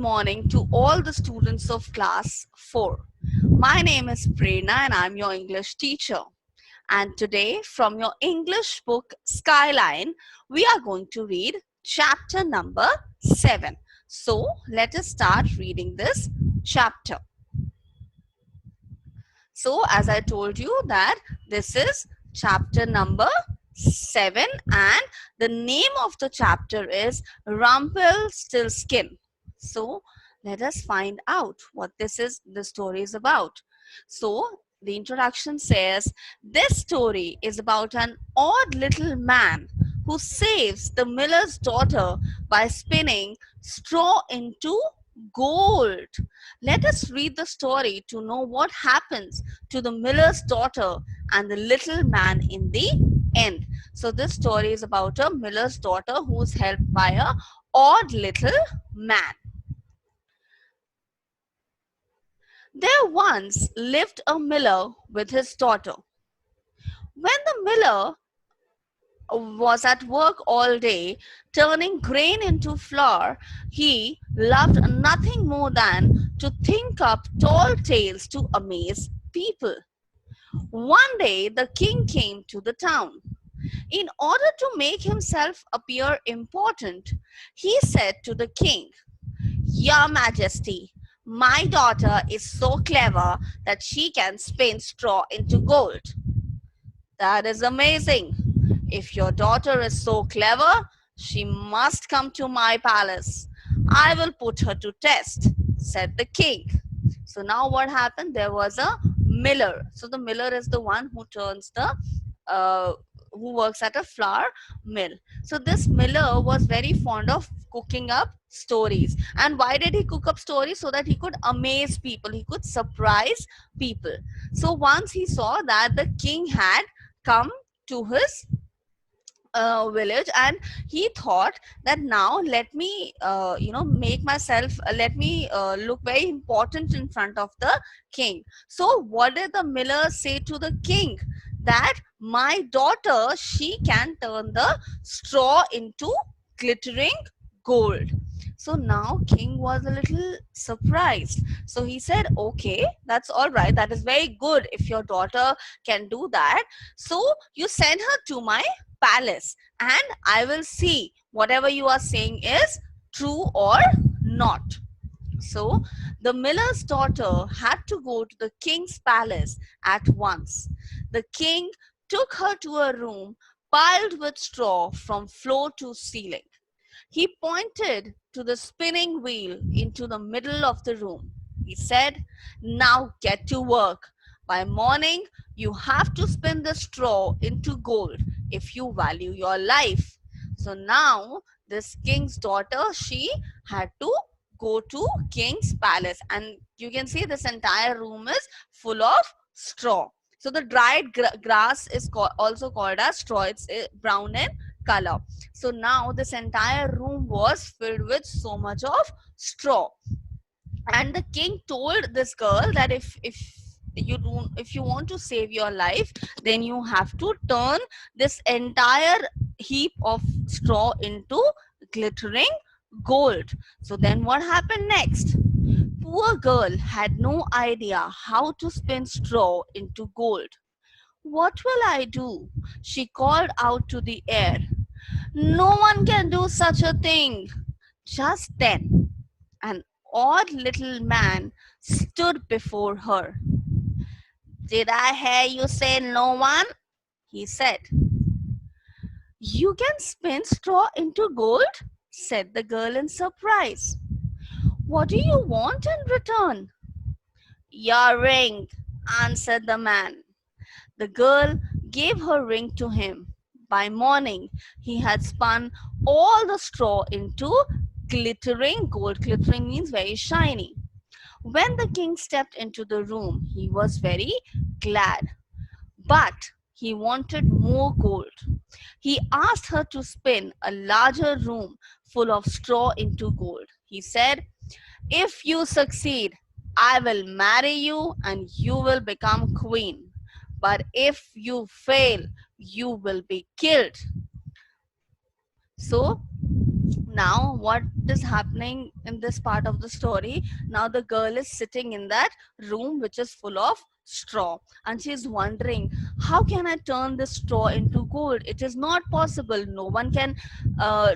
Morning to all the students of class 4. My name is Prerna and I'm your English teacher. And today from your English book Skyline, we are going to read chapter number 7. So let us start reading this chapter. So as I told you that this is chapter number 7 and the name of the chapter is Rumpelstiltskin. So let us find out what the story is about. So the introduction says this story is about an odd little man who saves the miller's daughter by spinning straw into gold. Let us read the story to know what happens to the miller's daughter and the little man in the end. So this story is about a miller's daughter who is helped by a odd little man. There once lived a miller with his daughter. When the miller was at work all day, turning grain into flour, he loved nothing more than to think up tall tales to amaze people. One day, the king came to the town. In order to make himself appear important, he said to the king, "Your Majesty, my daughter is so clever that she can spin straw into gold." "That is amazing. If your daughter is so clever, she must come to my palace. I will put her to test," said the king. So now what happened? There was a miller. So the miller is the one who turns who works at a flour mill. So this miller was very fond of cooking up stories. And why did he cook up stories? So that he could amaze people, he could surprise people. So once he saw that the king had come to his village, and he thought that now let me make myself let me look very important in front of the king. So what did the miller say to the king? That my daughter, she can turn the straw into glittering gold. So now king was a little surprised. So he said, "Okay, that's all right, that is very good if your daughter can do that. So you send her to my palace and I will see whatever you are saying is true or not." So the miller's daughter had to go to the king's palace at once. The king took her to a room piled with straw from floor to ceiling. He pointed to the spinning wheel into the middle of the room. He said, "Now get to work. By morning, you have to spin the straw into gold if you value your life." So now this king's daughter, she had to go to king's palace, and you can see this entire room is full of straw. So the dried grass is also called as straw. It's brown in color. So now this entire room was filled with so much of straw. And the king told this girl that if you want to save your life, then you have to turn this entire heap of straw into glittering gold. So then what happened next? Poor girl had no idea how to spin straw into gold. "What will I do?" she called out to the air. "No one can do such a thing." Just then, an odd little man stood before her. "Did I hear you say no one?" he said. "You can spin straw into gold?" said the girl in surprise. "What do you want in return?" "Your ring," answered the man. The girl gave her ring to him. By morning, he had spun all the straw into glittering gold. Glittering means very shiny. When the king stepped into the room, he was very glad. But he wanted more gold. He asked her to spin a larger room full of straw into gold. He said, "If you succeed, I will marry you and you will become queen. But if you fail, you will be killed." So Now what is happening in this part of the story? Now the girl is sitting in that room which is full of straw, and she is wondering, how can I turn this straw into gold? It is not possible. No one can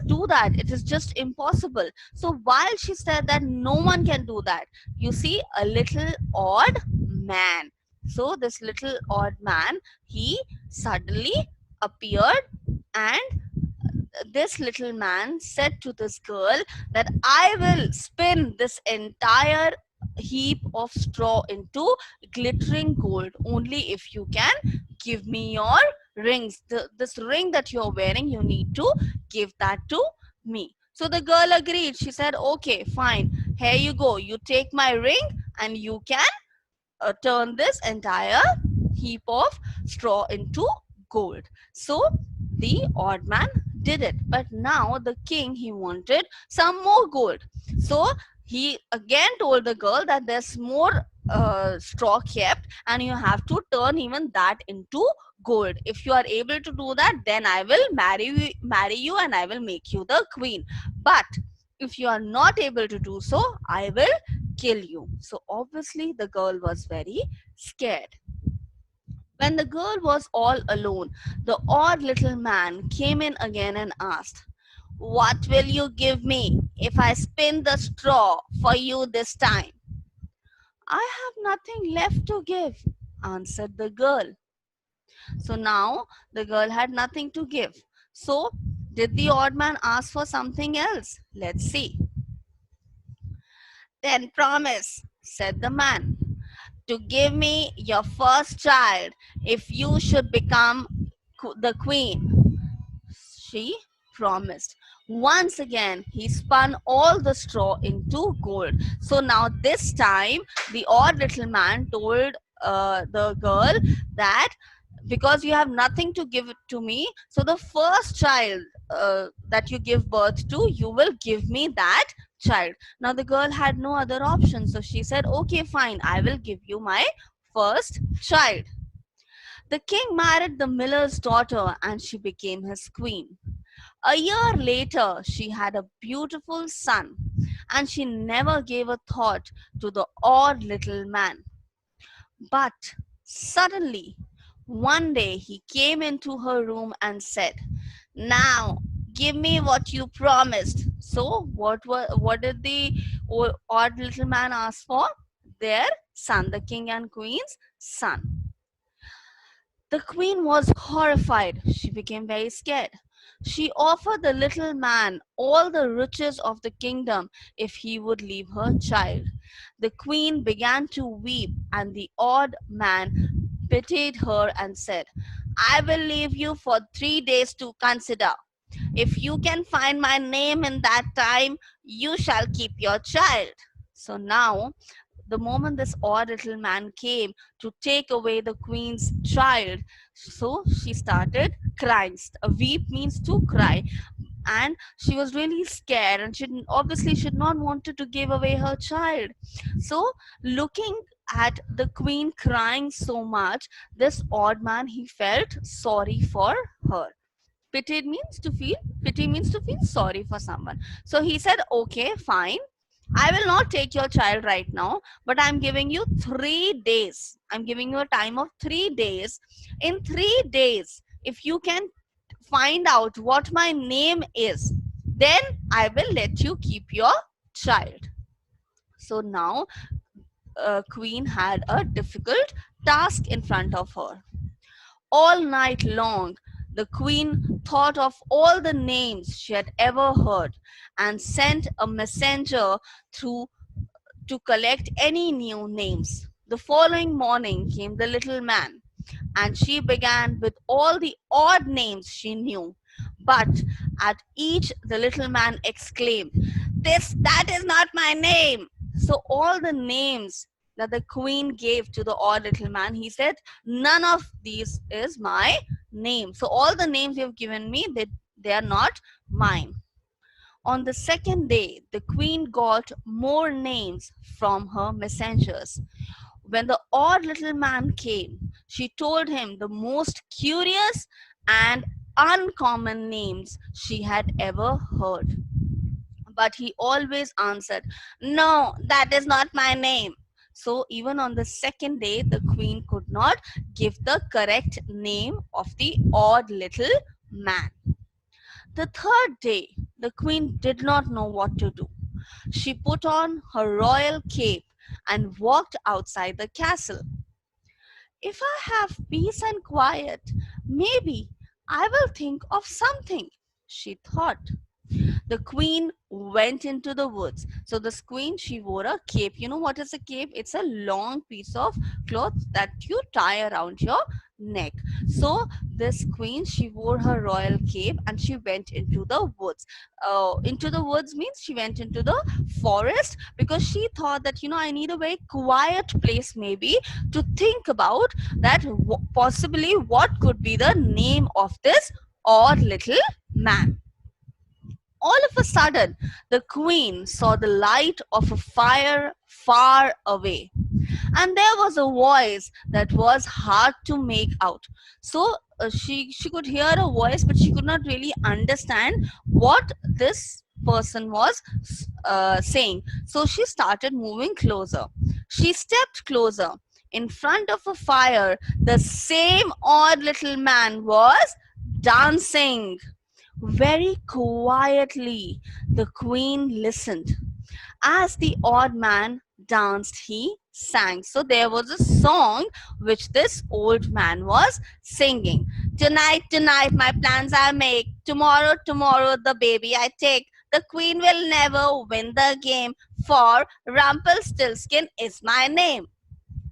do that. It is just impossible. So while she said that no one can do that, you see a little odd man. So this little odd man, he suddenly appeared, and this little man said to this girl that I will spin this entire heap of straw into glittering gold only if you can give me your rings. This ring that you're wearing, you need to give that to me. So the girl agreed. She said, okay, fine, here you go, you take my ring and you can turn this entire heap of straw into gold. So the odd man did it. But now the king, he wanted some more gold. So he again told the girl that there's more straw kept, and you have to turn even that into gold. If you are able to do that, then I will marry you and I will make you the queen. But if you are not able to do so, I will kill you. So obviously the girl was very scared. When the girl was all alone, the odd little man came in again and asked, what will you give me if I spin the straw for you this time? I have nothing left to give, answered the girl. So now the girl had nothing to give. So did the odd man ask for something else? Let's see. Then promise, said the man, to give me your first child if you should become the queen. She promised. Once again, he spun all the straw into gold. So now this time, the odd little man told the girl that because you have nothing to give it to me, so the first child that you give birth to, you will give me that child. Now the girl had no other option, so she said, okay, fine, I will give you my first child. The king married the miller's daughter and she became his queen. A year later, she had a beautiful son, and she never gave a thought to the odd little man. But suddenly, one day he came into her room and said, now give me what you promised. So what did the odd little man ask for? Their son, the king and queen's son. The queen was horrified. She became very scared. She offered the little man all the riches of the kingdom if he would leave her child. The queen began to weep, and the odd man pitied her and said, I will leave you for 3 days to consider. If you can find my name in that time, you shall keep your child. So now the moment this odd little man came to take away the queen's child, so she started crying. Weep means to cry, and she was really scared, and she obviously should not wanted to give away her child. So looking at the queen crying so much, this odd man, he felt sorry for her. Pity means to feel sorry for someone. So he said, okay, fine, I will not take your child right now, but I'm giving you 3 days. I'm giving you a time of 3 days. In 3 days, if you can find out what my name is, then I will let you keep your child. So now Queen had a difficult task in front of her. All night long, the queen thought of all the names she had ever heard and sent a messenger through to collect any new names. The following morning came the little man, and she began with all the odd names she knew. But at each, the little man exclaimed, that is not my name. So all the names that the queen gave to the odd little man, he said, none of these is my name. So all the names you've given me, they are not mine. On the second day, the queen got more names from her messengers. When the odd little man came, she told him the most curious and uncommon names she had ever heard. But he always answered, "No, that is not my name." So even on the second day, the queen could not give the correct name of the odd little man. The third day, the queen did not know what to do. She put on her royal cape and walked outside the castle. "If I have peace and quiet, maybe I will think of something," she thought. The queen went into the woods. So this queen, she wore a cape. You know what is a cape? It's a long piece of cloth that you tie around your neck. So this queen, she wore her royal cape and she went into the woods. Into the woods means she went into the forest because she thought that, I need a very quiet place maybe to think about that possibly what could be the name of this odd little man. All of a sudden, the queen saw the light of a fire far away, and there was a voice that was hard to make out. So she could hear a voice, but she could not really understand what this person was saying. So she started moving closer. She stepped closer. In front of a fire, the same odd little man was dancing. Very quietly, the queen listened. As the odd man danced, he sang. So there was a song which this old man was singing. "Tonight, tonight, my plans I make. Tomorrow, tomorrow, the baby I take. The queen will never win the game, for Rumpelstiltskin is my name."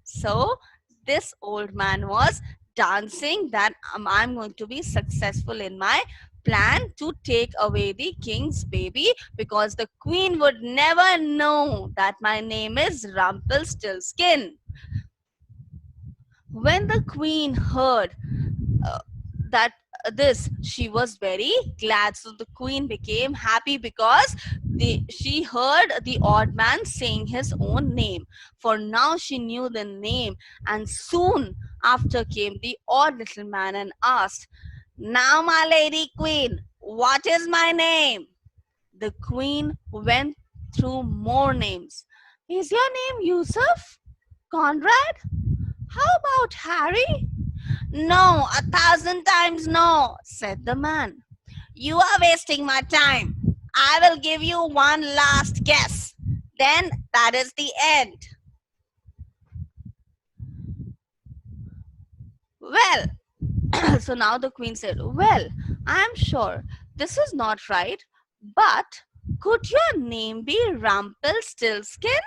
So this old man was dancing that I'm going to be successful in my plan to take away the king's baby, because the queen would never know that my name is Rumpelstiltskin. When the queen heard uh, that this, she was very glad. So the queen became happy because she heard the odd man saying his own name, for now she knew the name. And soon after came the odd little man and asked, "Now, my lady queen, what is my name?" The queen went through more names. "Is your name Yusuf? Conrad? How about Harry?" "No, 1,000 times no," said the man. "You are wasting my time. I will give you one last guess. Then that is the end." Well, so now the queen said, "Well, I am sure this is not right, but could your name be Rumpelstiltskin?"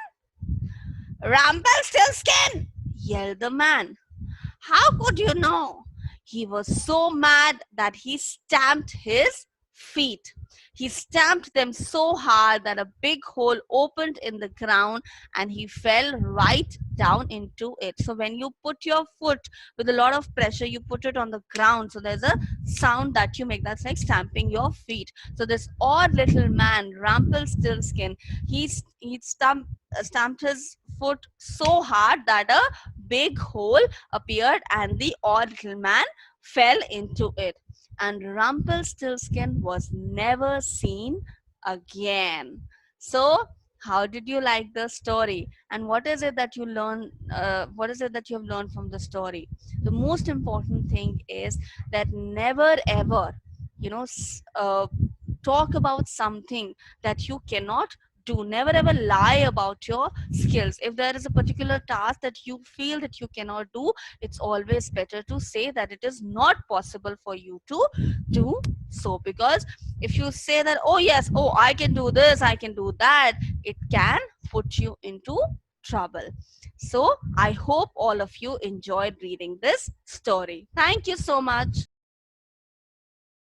"Rumpelstiltskin!" yelled the man. "How could you know?" He was so mad that he stamped his feet. He stamped them so hard that a big hole opened in the ground and he fell right down into it. So when you put your foot with a lot of pressure, you put it on the ground. So there's a sound that you make. That's like stamping your feet. So this odd little man, Rumpelstiltskin, he stamped his foot so hard that a big hole appeared and the odd little man fell into it. And Rumpelstiltskin was never seen again. So, how did you like the story? And what is it that you learn? What is it that you have learned from the story? The most important thing is that never ever, you know, talk about something that you cannot do. Never ever lie about your skills. If there is a particular task that you feel that you cannot do, it's always better to say that it is not possible for you to do so, because if you say that, "Oh yes, oh I can do this, I can do that," it can put you into trouble. So I hope all of you enjoyed reading this story. Thank you so much.